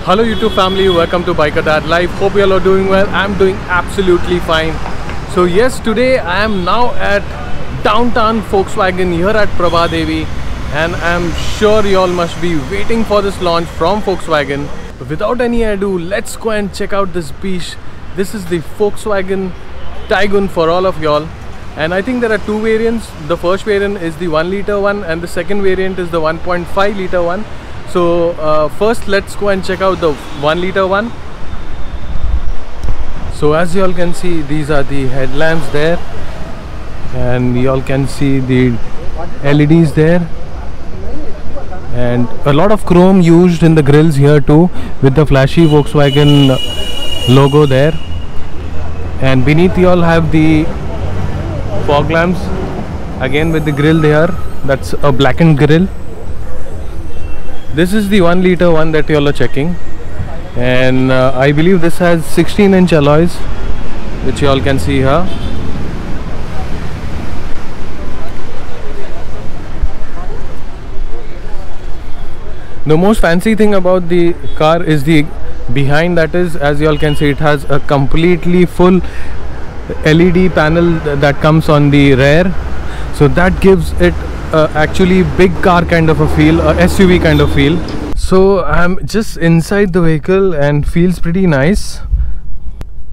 Hello YouTube family, welcome to Biker Dad Live. Hope you all are doing well. I'm doing absolutely fine. So yes, today I am now at downtown Volkswagen here at Prabhadevi, and I'm sure you all must be waiting for this launch from Volkswagen. But without any ado, let's go and check out this beast. This is the Volkswagen Tiguan for all of y'all. And I think there are two variants. The first variant is the 1 liter one and the second variant is the 1.5 liter one. So first let's go and check out the 1 liter one. So as you all can see, these are the headlamps there, and you all can see the LEDs there, and a lot of chrome used in the grills here too, with the flashy Volkswagen logo there. And beneath you all have the fog lamps, again with the grill there. That's a blackened grill. This is the 1 liter one that you all are checking, and I believe this has 16-inch alloys, which you all can see here. The most fancy thing about the car is the behind, that is, as you all can see, it has a completely full LED panel that comes on the rear, so that gives it actually big car kind of a feel, a SUV kind of feel. So I'm just inside the vehicle and feels pretty nice.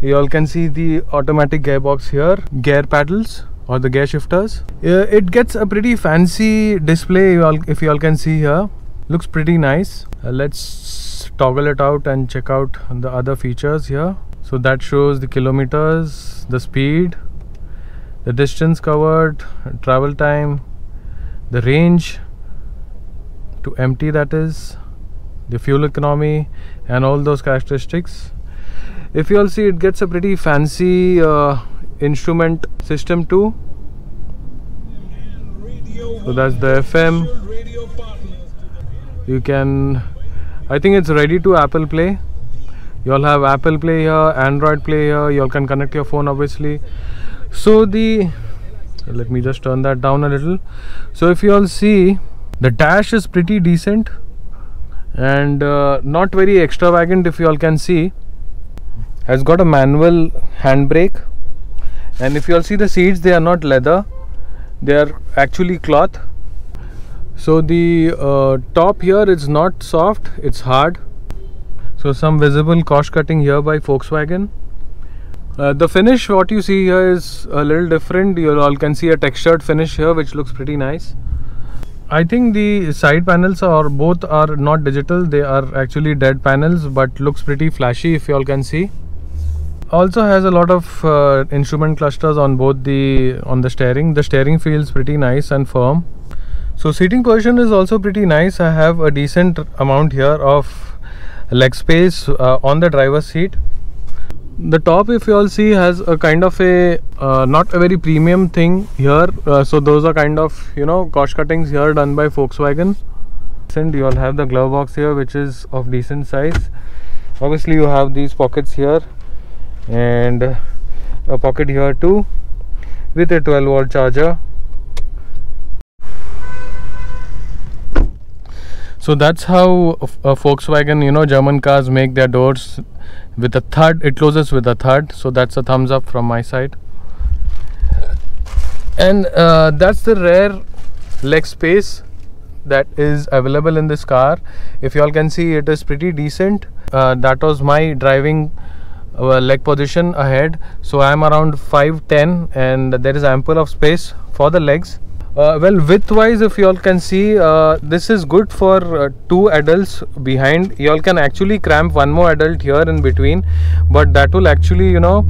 You all can see the automatic gearbox here, gear paddles or the gear shifters. It gets a pretty fancy display, if you all can see here. Looks pretty nice. Let's toggle it out and check out the other features here. So that shows the kilometers, the speed, the distance covered, travel time, the range to empty, that is, the fuel economy, and all those characteristics. If you all see, it gets a pretty fancy instrument system too. So that's the FM. You can, I think it's ready to Apple Play. You all have Apple Play here, Android Play here. You all can connect your phone obviously. So let me just turn that down a little. So if you all see, the dash is pretty decent and not very extravagant, if you all can see. Has got a manual handbrake, and if you all see the seats, they are not leather, they are actually cloth. So the top here is not soft, it's hard. So some visible cost cutting here by Volkswagen. The finish, what you see here, is a little different. You all can see a textured finish here, which looks pretty nice. I think the side panels both are not digital, they are actually dead panels, but looks pretty flashy, if you all can see. Also has a lot of instrument clusters on the steering. The steering feels pretty nice and firm. So seating position is also pretty nice. I have a decent amount here of leg space on the driver's seat. The top, if you all see, has a kind of a not a very premium thing here, so those are kind of, you know, cost cuttings here done by Volkswagen. And you all have the glove box here, which is of decent size. Obviously you have these pockets here and a pocket here too, with a 12-volt charger. So that's how Volkswagen, you know, German cars make their doors with a thud. It closes with a thud, so that's a thumbs up from my side. And that's the rear leg space that is available in this car. If you all can see, it is pretty decent. That was my driving leg position ahead, so I am around 5'10", and there is ample of space for the legs. Well, width wise, if you all can see, this is good for 2 adults behind. You all can actually cramp one more adult here in between, but that will actually, you know,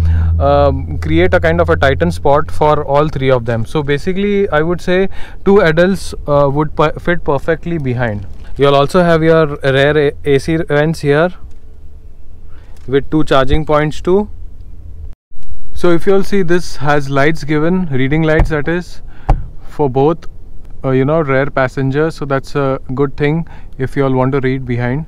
create a kind of a tighten spot for all 3 of them. So basically I would say 2 adults would fit perfectly behind. You will also have your rear AC vents here with 2 charging points too. So if you all see, this has lights given, reading lights, that is, for both you know, rear passengers, so that's a good thing if you all want to read behind.